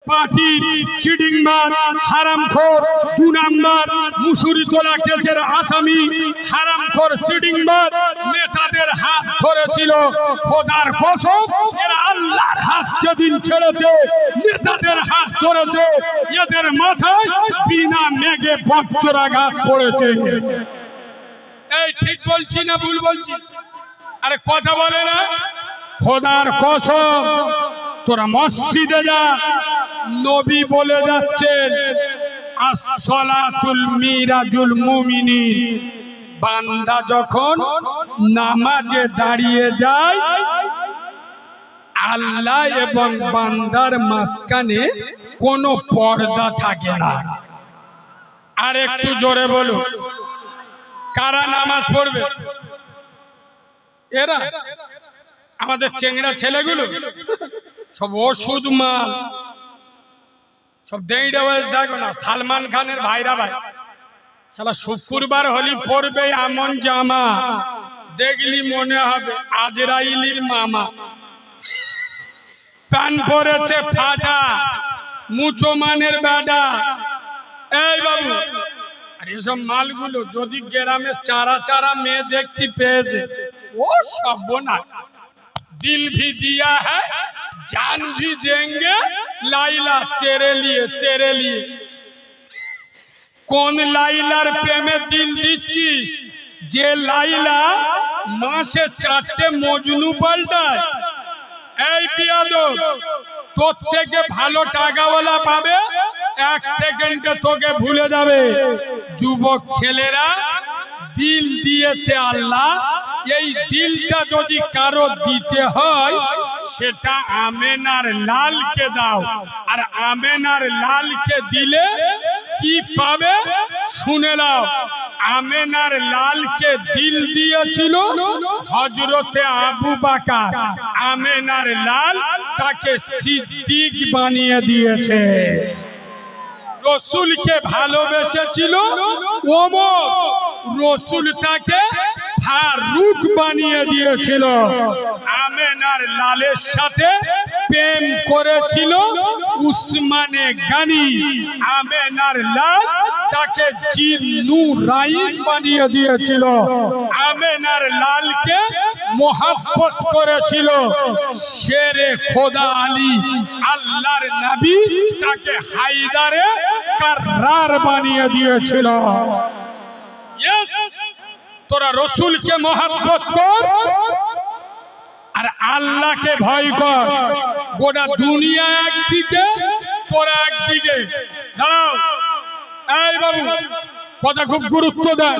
পার্টির চিটিংবাজ হারামখোর 2 নাম্বার মুসুরি তোলা কেসের আসামি হারামখোর চিটিংবাজ নেতাদের হাত ধরেছিল। খোদার কসম, এরা আল্লাহর হাত যেদিন ছেড়েছে, নেতাদের হাত ধরেছে, এদের মাথায় বিনা মেঘে বজ্রাঘাত পড়েছে। এই ঠিক বলছি না ভুল বলছি? আরে কথা বলে না। খোদার কসম, তোরা মসজিদে যা, নবী বলে যাচ্ছেন আসসালাতুল মিরাজুল মুমিনিন। বান্দা যখন নামাজে দাঁড়িয়ে যায়, আল্লাহ এবং বান্দার মাঝখানে কোনো পর্দা থাকে না। আর একটু জোরে বলো, কারা নামাজ পড়বে? এরা আমাদের চেংড়া ছেলেগুলো সব ওষুধ মাল, সব দেইড়ে বয়স। দেখো না, সালমান খানের ভাইরা ভাই শালা শুক্রবার হলি পড়বে এমন জামা দেখলি মনে হবে আজরাইলির মামা। প্যান পরেছে ফাটা, মুচো মানের বেটা। এই বাবু, আর এসব মালগুলো যদি গ্রামে চারা চারা মেয়ে দেখতে পেয়েছে, ও সব না, दिल भी दिया है जान भी देंगे लाइला तेरे लिए। কোন লাইলার প্রেমে দিল দিচ্ছিস যে লাইলা মাসে 4টে মজনু পাল্টায়? এই বিয়াদব, তোর থেকে ভালো টাকাওয়ালা পাবে, 1 সেকেন্ডে তোকে ভুলে যাবে। যুবক ছেলেরা দিল দিয়েছে আল্লাহ, এই দিলটা যদি কারো দিতে হয় সেটা আমেনার লালকে দাও। আর আমেনার লালকে দিলে কি পাবে শুনে নাও। আমেনার লালকে দিল দিয়েছিল হযরতে আবু বকর, আমেনার লাল তাকে সিদ্দিক বানিয়ে দিয়েছে। রসুলকে ভালোবেসেছিল ওমর, রসুল তাকে ফারুক বানিয়ে দিয়েছিল। আমেনার লালের সাথে প্রেম করেছিল উসমানে গনি, আমেনার লাল তাকে জিন্নুরাইন বানিয়ে দিয়েছিল। আমেনার লালকে মোহাব্বত করেছিল শেরে খোদা আলী, আল্লাহর নবী তাকে হায়দারে কাররার বানিয়ে দিয়েছিল। তোরা রসুলকে মোহাব্বত কর আর আল্লাহকে ভয় কর। গোটা দুনিয়া একদিকে, তোরা একদিকে। দাঁড়াও, এই বাবু কথা খুব গুরুত্ব দেয়।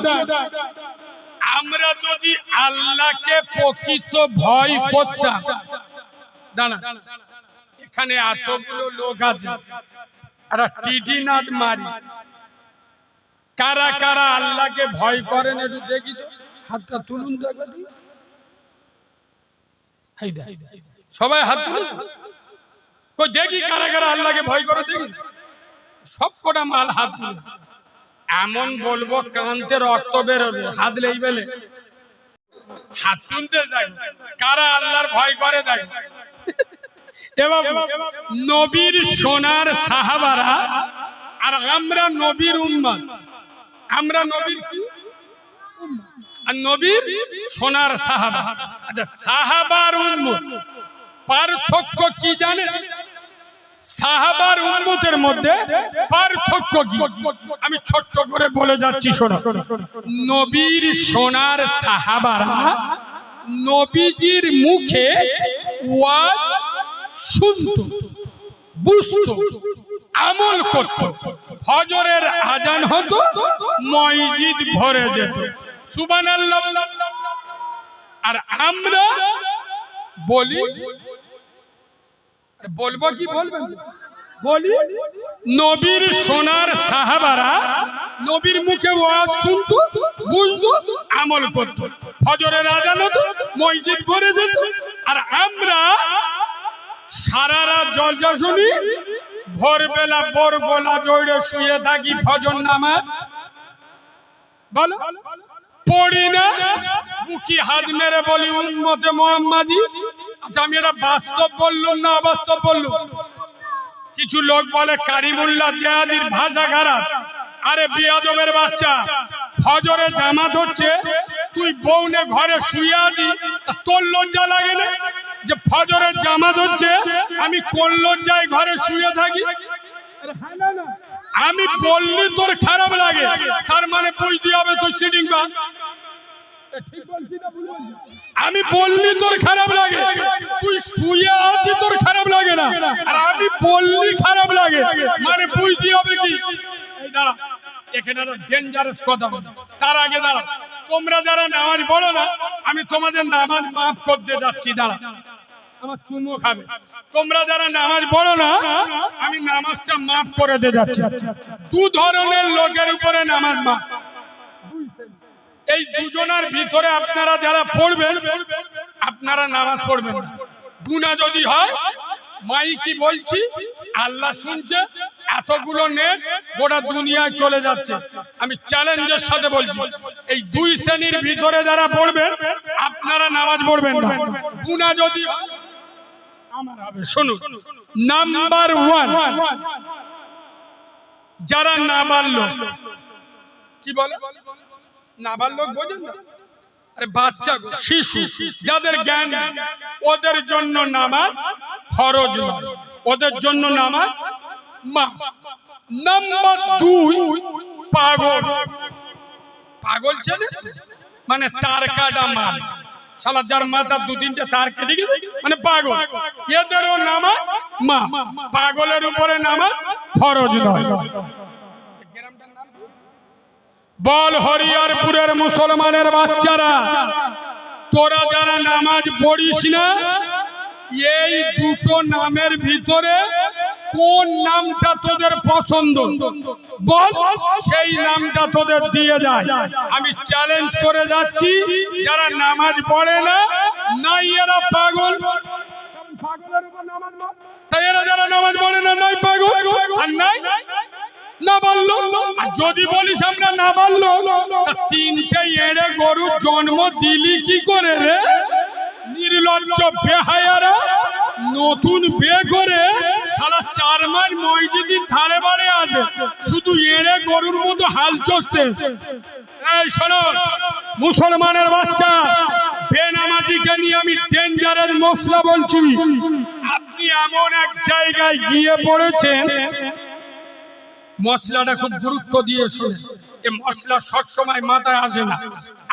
আমরা যদি আল্লাহকে প্রকৃত ভয় করতাম, দাঁড়া, এখানে এতগুলো লোক আছে, আর টিটি নাচ মারি, কারা কারা আল্লাহকে ভয় করেন একটু দেখি তো, হাতটা তুলুন দেখবে। সবাই হাত তুলুন, কই দেখি কারা কারা আল্লাহকে ভয় করে, দেখি সব কটা মাল হাত তুলুন। এমন বলবো কানতে রক্ত বেরোবে, হাত লেই বেলে হাত তুলতে যাই। কারা আল্লাহর ভয় করে দেখ। এবার নবীর সোনার সাহাবারা আর আমরা নবীর উম্মত, আমরা নবীর কি আর নবীর সোনার সাহাবা। আচ্ছা, সাহাবার উম্মত পার্থক্য কি জানে? সাহাবার উম্মতের মধ্যে পার্থক্য কি আমি ছোট্ট করে বলে যাচ্ছি, শোনো। নবীর সোনার সাহাবারা নবীজির মুখে ওয়াজ শুনতো, বুঝতো, আমল করতো। ফজরের আজান হতো, মসজিদ ভরে যেত, সুবহানাল্লাহ। আর আমরা বলি, বলবো কি বলবেন, বলি নবীর সোনার সাহাবারা নবীর মুখে ওয়াজ শুনতো, বুঝতো, আমল করতো। ফজরের আজান হতো, মসজিদ ভরে যেত। আর আমরা সারা রাত জলসা শুনি, ভোরবেলা বোর গলা জড়ে শুয়ে থাকি, ফজর নামাজ বলো পড়ি না, বুকি হাত মেরে বলি উম্মতে মুহাম্মাদি। আচ্ছা, আমি এটা বাস্তব বললাম না অবাস্তব বললাম? কিছু লোক বলে কারিমুল্লাহ জিহাদির ভাষা খারাপ। আরে বিয়াদবের বাচ্চা, ফজরে জামাত হচ্ছে, তুই বউনে ঘরে শুয়ে আছিস, তোর লজ্জা লাগে না যে ফজরের জামাত হচ্ছে আমি কোন লজ্জায় ঘরে শুয়ে থাকি? আমি বললি তোর খারাপ লাগে, তার মানে বুঝতে হবে তুই সিটিং বা। আমি বললি তোর খারাপ লাগে, তুই শুয়ে আছিস তোর খারাপ লাগে না, আর আমি বললি খারাপ লাগে, মানে বুঝতে হবে কি? এই দাঁড়া, এখানে ডেঞ্জারাস কথা বল। তার আগে দাঁড়া, তোমরা যারা নামাজ পড়ো না, আমি তোমাদের নামাজ মাফ করতে যাচ্ছি। দাঁড়া, আমার চুমো খাবে। তোমরা যারা নামাজ পড়ো না, আমি নামাজটা মাফ করে দিয়ে যাচ্ছি। দু ধরনের লোকের উপরে নামাজ মাফ। এই দুজনের ভিতরে আপনারা যারা পড়বেন, আপনারা নামাজ পড়বেন না। গুনাহ যদি হয়, মাইকি বলছি, আল্লাহ শুনছে, এতগুলো নেট গোটা দুনিয়ায় চলে যাচ্ছে। আমি চ্যালেঞ্জের সাথে বলছি, এই দুই শ্রেণীর ভিতরে যারা পড়বেন, আপনারা নামাজ পড়বেন না। গুনাহ যদি আমার হবে, শুনুন। নাম্বার 1, যারা নাবালক। কি বলে নাবালক? বোঝেন না? আরে বাচ্চা, শিশু, যাদের জ্ঞান, ওদের জন্য নামাজ ফরজ নয়, ওদের জন্য নামাজ মাফ। নাম্বার 2, পাগল। পাগল ছেলে মানে তার কাটা মাল, শালা যার মাথা 2-3টে তার কেটে গেছে মানে পাগল, এদেরও নামাজ মাফ। পাগলের উপরে নামাজ ফরজ নয়। বল হরিয়ারপুরের মুসলমানের বাচ্চারা, তোরা যারা নামাজ পড়িস না, এই দুটো নামের ভিতরে কোন নামটা তোদের পছন্দ বল, সেই নামটা তোদের দিয়ে যায়। আমি চ্যালেঞ্জ করে যাচ্ছি, যারা নামাজ পড়ে না, নাই এরা পাগল, তাই এরা যারা নামাজ পড়ে না, নাই পাগল, আর নাই না বললো। যদি বলিস আমরা না বললো, 3টে এড়ে গরুর জন্ম দিলি কি করে রে? নির্লজ্জ বেহায়ারা, নতুন বিয়ে করে সারা 4 মাস মসজিদের ধারে বাড়ে আছে, শুধু এড়ে গরুর মতো হাল চষতে। এই শোনো মুসলমানের বাচ্চা, বেনামাজিকে নিয়ে আমি ডেঞ্জারাস মশলা বলছি। আপনি এমন এক জায়গায় গিয়ে পড়েছেন, মশলাটা খুব গুরুত্ব দিয়ে শুনে, এই মশলা সব সময় মাথায় আসে না।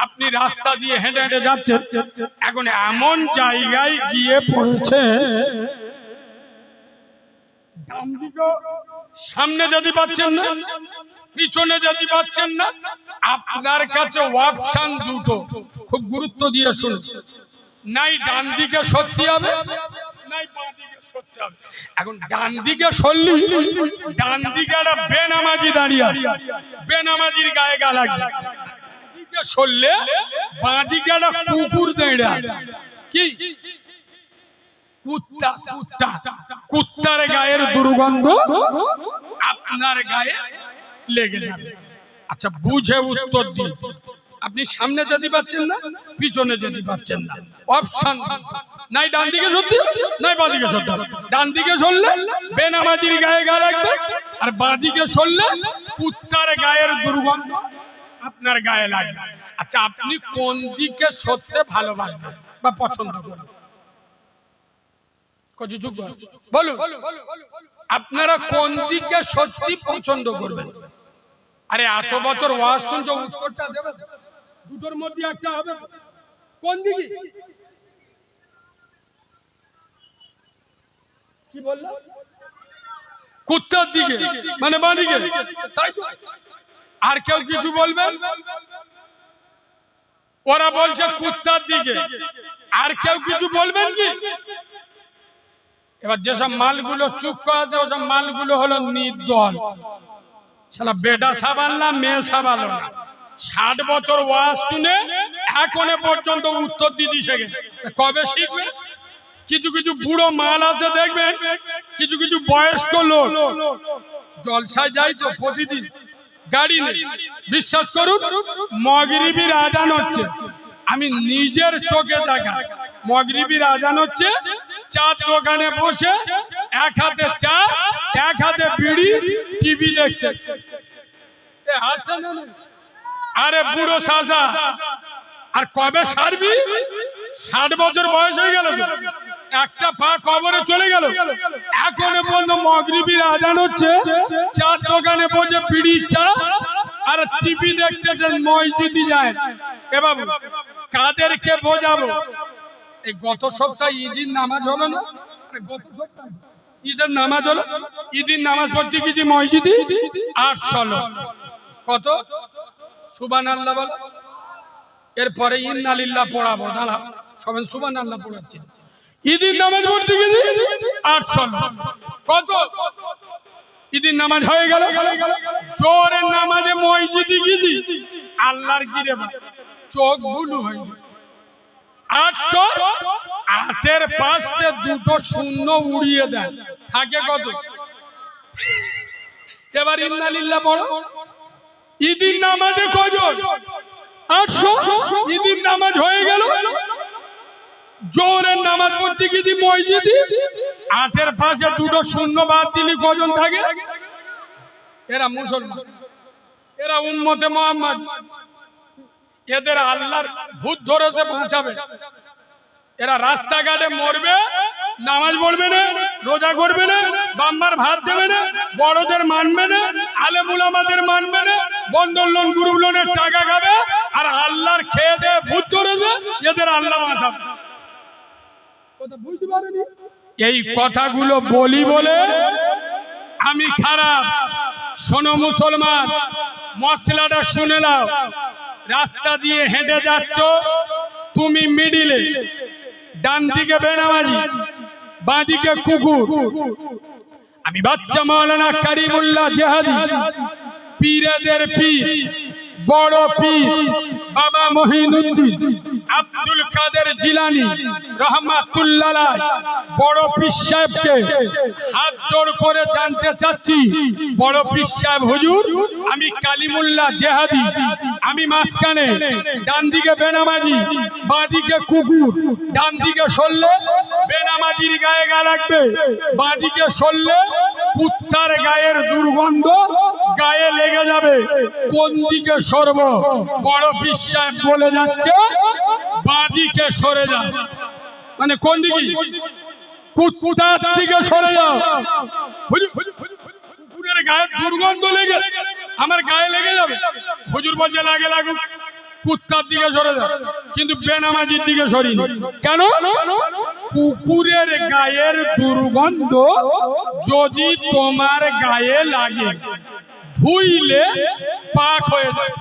আপনি রাস্তা দিয়ে হেঁটে হেঁটে যাচ্ছেন, এখন এমন জায়গায় গিয়ে পড়েছে, সামনে যদি পাচ্ছেন না, পিছনে যদি পাচ্ছেন না, আপনার কাছে অপশন দুটো, খুব গুরুত্ব দিয়ে শুনুন। নাই ডান দিকে সত্যি হবে, নাই বাঁ দিকে সত্যি হবে। এখন ডান দিকে সরলি, ডান দিকে একটা বেনামাজি দাঁড়িয়ে আছে, বেনামাজির গায়ে গা লাগবে। দিকে সরলে বাঁ দিকে একটা কুকুর দাঁড়িয়ে আছে, কি কুত্তা, কুত্তা, কুত্তার গায়ের দুর্গন্ধ আপনার গায়ে লেগে যাবে। আচ্ছা বুঝে উত্তর দিন। আপনি সামনে যেতে পারছেন না, পিছনে যেতে পারছেন না, অপশন নাই ডান দিকে সত্যি, নাই বাঁ দিকে সত্যি। ডান দিকে সরলে বেনামাজির গায়ে গা লাগবে, আর বাঁ দিকে সরলে কুত্তার গায়ের দুর্গন্ধ আপনার গায়ে লাগবে। আচ্ছা আপনি কোন দিকে সরতে ভালোবাসবেন বা পছন্দ করেন? বলুন, আপনারা কোন দিকে সত্যি পছন্দ করবেন? আরে এত বছর ওয়াজ শুনছো, উত্তরটা দেবে, দুটোর মধ্যে একটা হবে। কোন দিকে? কি বললো? কুত্তার দিকে মানে বাঁ দিকে, তাই তো? আর কেউ কিছু বলবেন? ওরা বলছে কুত্তার দিকে, আর কেউ কিছু বলবেন কি? এবার যেসব মালগুলো চুপ আছে, ওসব মালগুলো হলো নির্দল, শালা বেটা সাবাল না, মেয়ে সাবাল না। 60 বছর ওয়াজ শুনে এখনো পর্যন্ত উত্তর দিতে শেখে, কবে শিখবে? কিছু কিছু বুড়ো মাল আছে দেখবেন, কিছু কিছু বয়স্ক লোক জলসায় যায় তো প্রতিদিন, গাড়ি নেই, বিশ্বাস করুন মাগরিবের আজান হচ্ছে, আমি নিজের চোখে দেখা, মাগরিবের আজান হচ্ছে, চার দোকানে বসে এক হাতে চা, এক হাতে বিড়ি, টিভি দেখতে। আরে বুড়ো সাজা, আর কবে সারবি? 60 বছর বয়স হয়ে গেল, একটা পা কবরে চলে গেল, এখনো পর্যন্ত মাগরিবের আজান হচ্ছে, চার দোকানে বসে বিড়ি চা আর টিভি দেখতেছেন, মসজিদে যায়। এ বাবু, কাদেরকে বোঝাবো? এই গত সপ্তাহে ঈদের নামাজ হলো না? ঈদের নামাজ হলো, ঈদের নামাজ পড়তে গেছি মসজিদে, 800 লোক। কত? সুবহানাল্লাহ বলো। এরপরে ইন্নালিল্লাহ পড়াবো, দাঁড়া, সবাই সুবহানাল্লাহ পড়াচ্ছি। ঈদের নামাজ পড়তে গেছি 800 লোক। কত? ঈদের নামাজ হয়ে গেল, জোরের নামাজে মসজিদে গেছি, আল্লাহর গিরে চোখ বুলু হয়ে গেল। 800, 8-এর পাশে দুটো শূন্য উড়িয়ে দেন, থাকে কত? এবার ইন্নালিল্লাহ পড়ো। ঈদের নামাজে কজন? 800। ঈদের নামাজ হয়ে গেল, জোরের নামাজ পড়তে গেছি মসজিদে, 8-এর পাশে দুটো শূন্য বাদ দিলে কজন থাকে? এরা মুসলমান, এরা উম্মতে মুহাম্মদ, এদের আল্লাহর ভূত ধরেছে, বাঁচাবে। এরা রাস্তাঘাটে মরবে, নামাজ পড়বে না, রোজা করবে না, বাম্মার ভাত দেবে না, বড়দের মানবে না, আলেম উলামাদের মানবে না, বন্ধন লোন গ্রুপ লোনের টাকা খাবে, আর আল্লাহর খেয়ে দেয়ে ভূত ধরেছে, এদের আল্লাহ বাঁচাবে। এই কথাগুলো বলি বলে আমি খারাপ। শোনো মুসলমান, মশলাটা শুনে নাও। রাস্তা দিয়ে হেঁটে যাচ্ছ তুমি, মিডিলে, ডান দিকে বেনামাজি, বাঁ দিকে কুকুর। আমি বাচ্চা মাওলানা কারিমুল্লাহ জেহাদি, পীরেদের পীর, বড় পীর বাবা মহিনুদ্দিন আব্দুল কাদের জিলানী রহমাতুল্লাহ আলাইহি বড় পীর সাহেবকে হাত জোড় করে জানতে চাচ্ছি, বড় পীর সাহেব হুজুর, আমি কালিমুল্লাহ জেহাদি, আমি মাঝখানে, ডান দিকে বেনামাজি, বাঁ দিকে কুকুর। ডান দিকে সরলে বেনামাজির গায়ে গা লাগবে, বাঁ দিকে সরলে কুত্তার গায়ের দুর্গন্ধ গায়ে লেগে যাবে। কোন দিকে সরব? বড় পীর সাহেব বলে যাচ্ছে বাঁ দিকে সরে যাও। মানে কোন দিকে? কুত্তার দিকে সরে যাও। কুকুরের গায়ে দুর্গন্ধ লেগে আমার গায়ে লেগে যাবে। হুজুর বলছে লাগে লাগুক, কুত্তার দিকে সরে যাও, কিন্তু বেনামাজির দিকে সরি। কেন? কুকুরের গায়ের দুর্গন্ধ যদি তোমার গায়ে লাগে, ভুইলে পাক হয়ে যায়।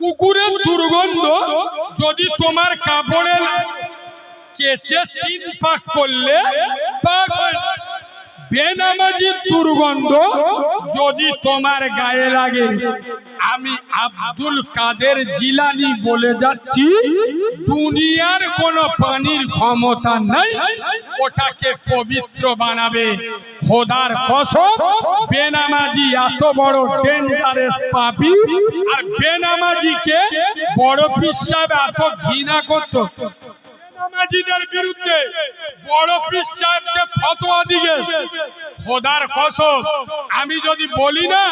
কুকুরের দুর্গন্ধ যদি তোমার কাপড়ে কেচে 3 পাক করলে পাক হয়ে যায়। বেনামাজির দুর্গন্ধ যদি তোমার গায়ে লাগে, আমি আব্দুল কাদের জিলানী বলে যাচ্ছি, দুনিয়ার কোনো পানির ক্ষমতা নাই ওটাকে পবিত্র বানাবে। খোদার কসম, বেনামাজি এত বড় ডেঞ্জারাস পাপী, আর বেনামাজিকে বড় পীর সাহেব এত ঘৃণা করত। বেনামাজিদের বিরুদ্ধে বড় পীর সাহেব যে ফতোয়া দিয়েছে, খোদার কসম, আমি যদি বলি না,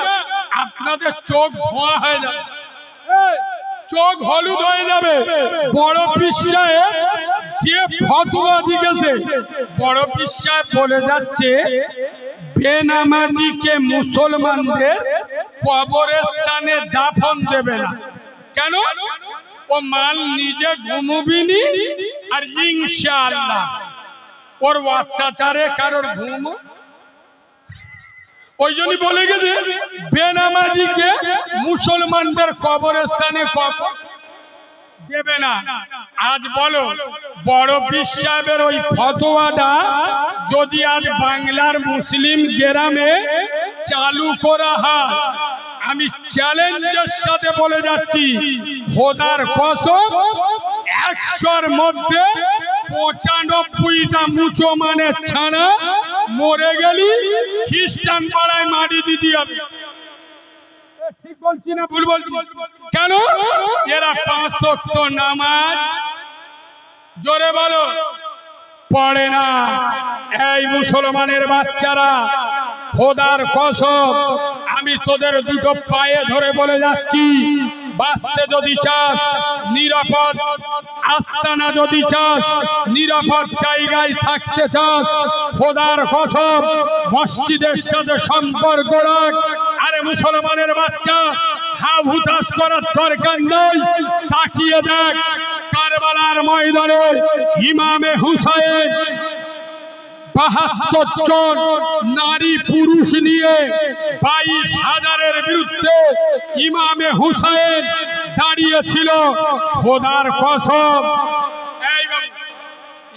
আপনাদের চোখ ধোঁয়া হয়ে যাবে, চোখ হলুদ হয়ে যাবে। বড় পীর সাহেব যে ফতোয়া দিয়েছে, বড় পীর সাহেব বলে যাচ্ছে বেনামাজিকে মুসলমানদের কবরস্থানে দাফন দেবে না। কেন? ও মাল নিজে ঘুমবিনি, আর ইনশাআল্লাহ ওর অত্যাচারে কারোর ঘুম। ওই জন্য বলে গেছে বেনামাজিকে মুসলমানদের কবরস্থানে কবর দেবে না। আজ বলো, বড় পীর সাহেবের ওই ফতোয়াটা যদি আজ বাংলার মুসলিম গ্রামে চালু করা হয়, আমি চ্যালেঞ্জের সাথে বলে যাচ্ছি, খোদার কসম, 100-র মধ্যে 95টা মুসলমানের ছানা মরে গেলি খ্রিস্টান পাড়ায় মাটি দিতে হবে। ঠিক বলছি না ভুল বলছি? কেন? এরা 5 ওয়াক্ত নামাজ, জোরে বলো, পড়ে না। এই মুসলমানের বাচ্চারা, খোদার কসম, আমি তোদের দুটো পায়ে ধরে বলে যাচ্ছি, বাঁচতে যদি চাস, নিরাপদ আস্তানা যদি চাস, নিরাপদ জায়গায় থাকতে চাস, খোদার কসম মসজিদের সাথে সম্পর্ক রাখ। আরে মুসলমানের বাচ্চা, হাউ হুতাশ করার দরকার নেই। তাকিয়ে দেখ, কারবালার ময়দানে ইমামে হুসাইন ৭২ জন নারী পুরুষ নিয়ে ২২,০০০-এর বিরুদ্ধে ইমামে হুসাইন দাঁড়িয়েছিল। খোদার কসম, এই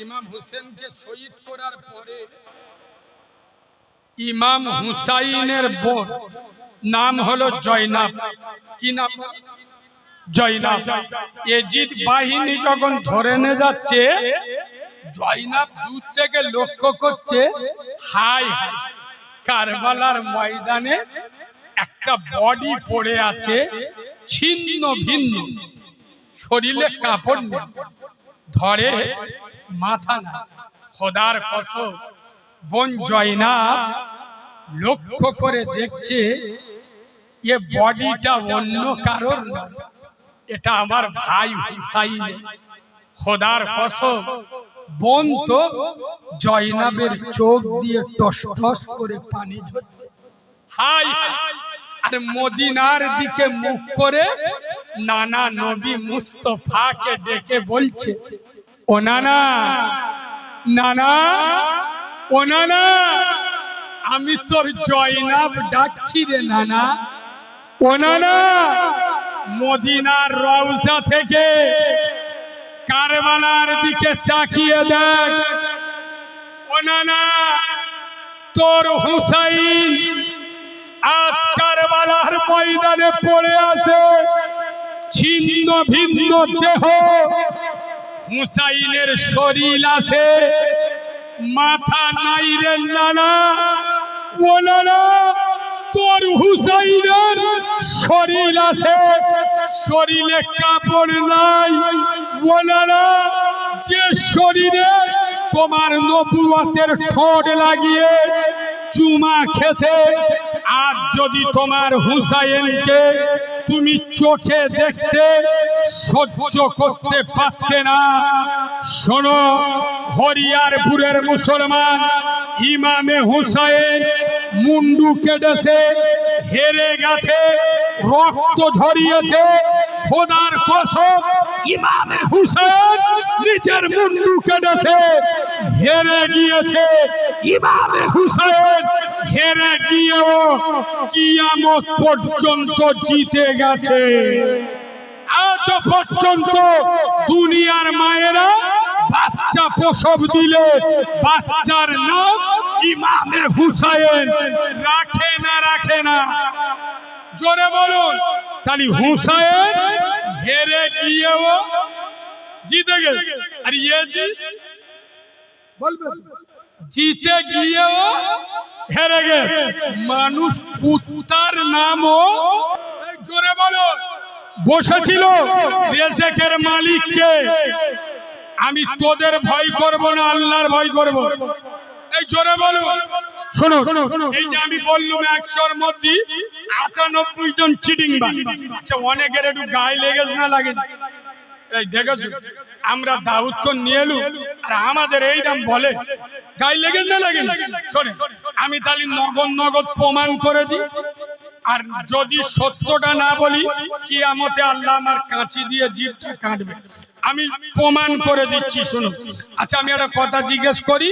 ইমাম হুসেনকে শহীদ করার পরে ইমাম হুসাইনের বোন নাম হলো জয়নাব। কি নাম? জয়নাব। এজিদ বাহিনী যখন ধরে নিয়ে যাচ্ছে, জয়নাব দূর থেকে লক্ষ্য করছে, হাই হাই, কারবালার ময়দানে একটা বডি পড়ে আছে, ছিন্ন ভিন্ন, শরীরে কাপড় নেই, ধরে মাথা না। খোদার কসম, বোন জয়নাব লক্ষ্য করে দেখছে, এ বডিটা অন্য কারোর না, এটা আমার ভাই হুসাইনের। খোদার কসম, বোন তো জয়নাবের চোখ দিয়ে টস টস করে পানি ঝরছে। High high! আর মদিনার দিকে মুখ করে নানা নবী মুস্তফাকে ডেকে বলছে, ও নানা, নানা, ও নানা, আমি তোর জয়নাব ডাকছি রে নানা। ও নানা, মদিনার রওজা থেকে কারবালার দিকে তাকিয়ে দেখ। ও নানা, তোর হুসাইন আজ কারবালার ময়দানে পড়ে আছে, ছিন্ন ভিন্ন দেহ। হুসাইনের শরীর আছে, মাথা নাই রে নানা। ও নানা, তোর হুসাইনের শরীর আছে, শরীরে কাপড় নাই। ও নানা, যে শরীরে তোমার নবুয়তের ঠোঁট লাগিয়ে চুমা খেতে, আর যদি তোমার হুসাইনকে তুমি চোখে দেখতে সহ্য করতে পারতে না। শোনো, হরিয়ারপুরের মুসলমান, ইমামে হুসাইন মুন্ডু কেটেছে, হেরে গেছে, রক্ত ঝরিয়েছে। খোদার কসম, ইমামে হুসাইন নিজের মুন্ডু কেটেছে, হেরে গিয়েছে। ইমামে হুসাইন হেরে গিয়েও কিয়ামত পর্যন্ত জিতে গেছে। আজ পর্যন্ত দুনিয়ার মায়েরা বাচ্চা প্রসব দিলে বাচ্চার নাম ইমামে হুসাইন রাখে না, রাখে না? জোরে বলুন। তাহলে হুসাইন হেরে গিয়েও জিতে গেছে। আর ইয়েজিদ জিতে গিয়েও হেরে গেছে। মানুষ কুত্তার নামও, জোরে বলো, বসেছিল রেজেকের মালিককে। আমি তোদের ভয় করব না, আল্লাহর ভয় করব। এই জোরে বলো। শোনো, এই যে আমি বললাম 100-র মধ্যে 98 জন চিটিংবাজ। আচ্ছা, অনেকের একটু গায়ে লেগেছে না লাগে? এই দেখেছো, আমরা দাউদকে নিয়ে এলু, আর আমাদের এই নাম বলে, গায়ে লেগেছে না লাগে? শোনে, আমি তাহলে নগদ প্রমাণ করে দিই। আর যদি সত্যটা না বলি, কিয়ামতে আল্লাহ আমার কাঁচি দিয়ে জিভটা কাটবে। আমি প্রমাণ করে দিচ্ছি, শুনো। আচ্ছা, আমি একটা কথা জিজ্ঞেস করি,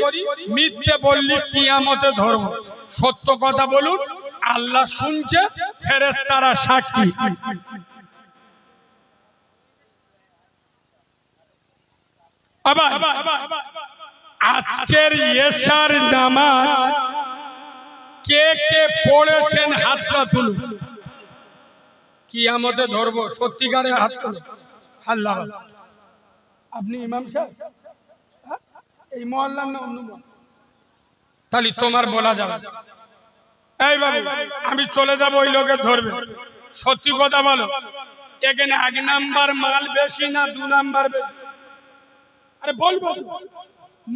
মিথ্যে বললি কিয়ামতে ধরবো, সত্য কথা বলুন, আল্লাহ শুনছে, ফেরেশতারা সাক্ষী। আবার আজকের এশার নামাজ কে কে পড়েছেন হাতটা তুলুন। কিয়ামতে ধরবো, সত্যিকারে হাত তুলুন। আল্লাহ, আপনি ইমাম সাহেব এই মহল্লার না অন্য মহল্লা? তাহলে তোমার বলা যাবে। এই বাবু, আমি চলে যাব, ওই লোকের ধরবে। সত্যি কথা বলো, এখানে 1 নাম্বার মাল বেশি না 2 নাম্বার বেশি? আরে বলবো,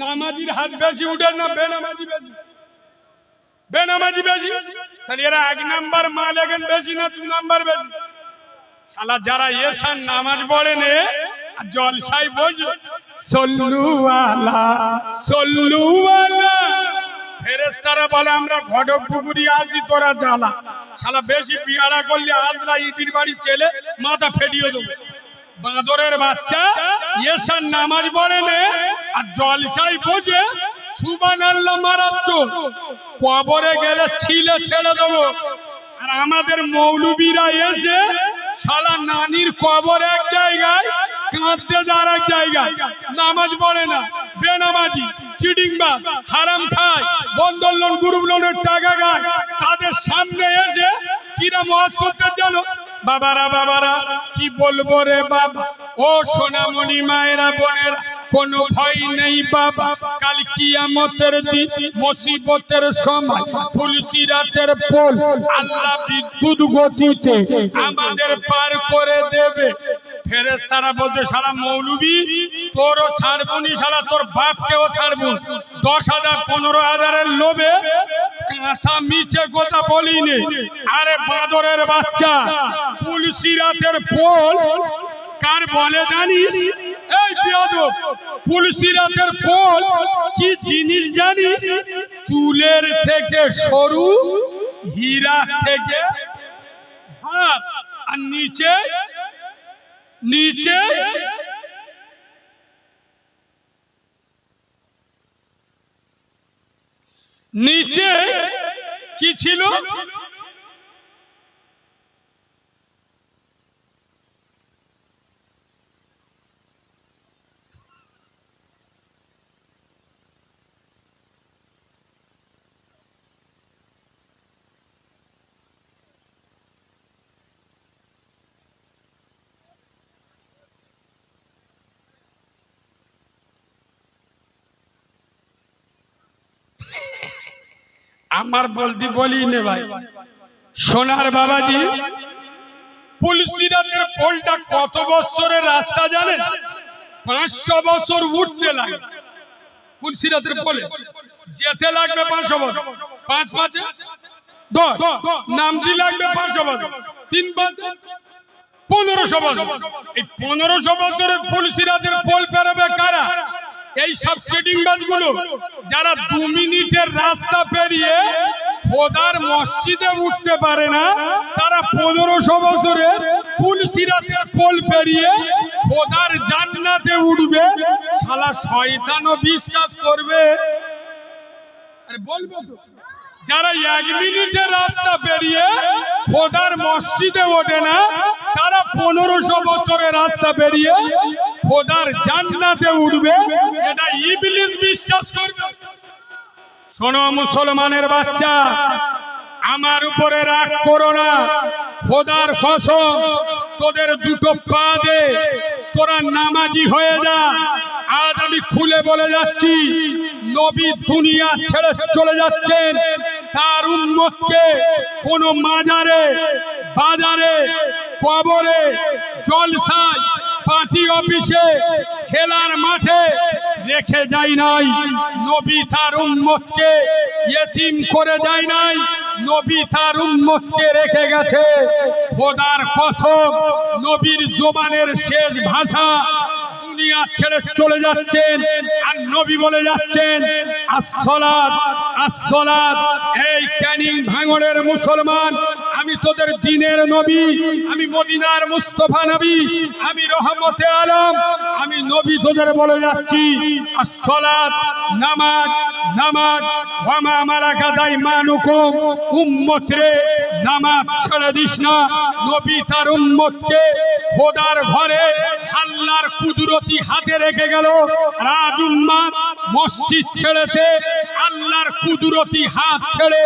নামাজির হাত বেশি উঠে না বেনামাজি বেশি? বেনামাজি বেশি। তাহলে এরা 1 নাম্বার মাল এখন বেশি না 2 নাম্বার বেশি? শালা যারা এসার নামাজ পড়ে নে আর জলসায় বসে সল্লু আলা সল্লু আলা, ফেরেশতারা বলে আমরা ঘটক পুকুরি আসি তোরা জ্বালা। শালা বেশি পিয়ারা করলে আজরা ইটির বাড়ি ছেলে মাথা ফেটিয়ে দেবো। বাঁদরের বাচ্চা এসার নামাজ পড়ে নে আর জলসায় বসে সুবহানাল্লাহ মারাচ্ছ, কবরে গেলে ছিলে ছেড়ে দেবো। আর আমাদের মৌলবীরা এসে শালা নানির কবর এক জায়গায়, কাঁদতে যার এক জায়গায়, নামাজ পড়ে না, বেনামাজি, চিটিংবাজ, হারাম খায়, বন্ধন লোন গ্রুপ লোনের টাকা খায়। তাদের সামনে এসে কিরা ওয়াজ করতে জানো? বাবারা বাবারা কি বলবো রে বাবা, ও সোনামণি মায়েরা বোনেরা, কোনো ভয় নেই বাবা, কাল কিয়ামতের দিন মুসিবতের সময় পুলিশিরাতের পোল আল্লাহ বিদ্যুৎ গতিতে আমাদের পার করে দেবে। ফেরেশতারা বলতে সারা মৌলবি তোরও ছাড়বুনি, সারা তোর বাপকেও ছাড়বো। 10,000 15,000-এর লোভে কাঁচা মিছে কথা বলিনি। আরে বাঁদরের বাচ্চা, পুলিশিরাতের পোল কার বলে জানিস? এই বেয়াদব, পুলিশিরাতের পোল কি জিনিস জানিস? চুলের থেকে সরু, হীরা থেকে ভার, আর নিচে নিচে নিচে কি ছিল? আমার বলতে বলি নে ভাই, সোনার বাবাজি, পুলিশিরাতের পোলটা কত বছরের রাস্তা জানেন? 500 বছর উঠতে লাগে। পুলিশিরাতের পোলে যেতে লাগবে 500 বছর, 5 5 10, নামতে লাগবে 500 বছর, 3 5 1500 বছর। এই 1500 বছরের পুলিশিরাতের পোল পেরোবে কারা? এই সব চিটিংবাজগুলো যারা 2 মিনিটের রাস্তা পেরিয়ে খোদার মসজিদে উঠতে পারে না, তারা 1500 বছরের পুলিশিরাতের পোল পেরিয়ে খোদার জান্নাতে উঠবে। শালা শয়তানও বিশ্বাস করবে। আরে বলবো তো, যারা 1 মিনিটের রাস্তা পেরিয়ে খোদার মসজিদে ওঠে না, তারা 1500 বছরের রাস্তা পেরিয়ে খোদার জান্নাতে উঠবে, এটা ইবলিস বিশ্বাস করবে। শোনো মুসলমানের বাচ্চা, আমার উপরে রাগ করো না, খোদার কসম, তোদের 2টো পা দে, তোরা নামাজি হয়ে যা। আজ আমি খুলে বলে যাচ্ছি, নবী দুনিয়া ছেড়ে চলে যাচ্ছেন, তার উম্মতকে কোনো মাজারে, বাজারে, কবরে, জলসায়, পার্টি অফিসে, খেলার মাঠে রেখে যায় নাই। নবী তার উম্মতকে ইতিম করে যায় নাই, নবী তার উম্মতকে রেখে গেছে। খোদার কসম, নবীর জবানের শেষ ভাষা, দুনিয়া ছেড়ে চলে যাচ্ছেন আর নবী বলে যাচ্ছেন আসসালাত আসসালাত। এই ক্যানিং ভাঙড়ের মুসলমান, আমি তোদের দ্বীনের নবী, আমি মদিনার মুস্তাফা নবী, আমি রহমতে আলম, আমি নবী তোদের বলে যাচ্ছি আসসালাত, নামাজ নামাজ। ওয়া মা মালাকাত আইমানুকুম, উম্মত রে নামাজ ছেড়ে দিস না। নবী তার উম্মতকে খোদার ঘরে আল্লাহর কুদরতি হাতে রেখে গেল। রাজ উম্মাত মসজিদ ছেড়েছে, আল্লাহর কুদরতি হাত ছেড়ে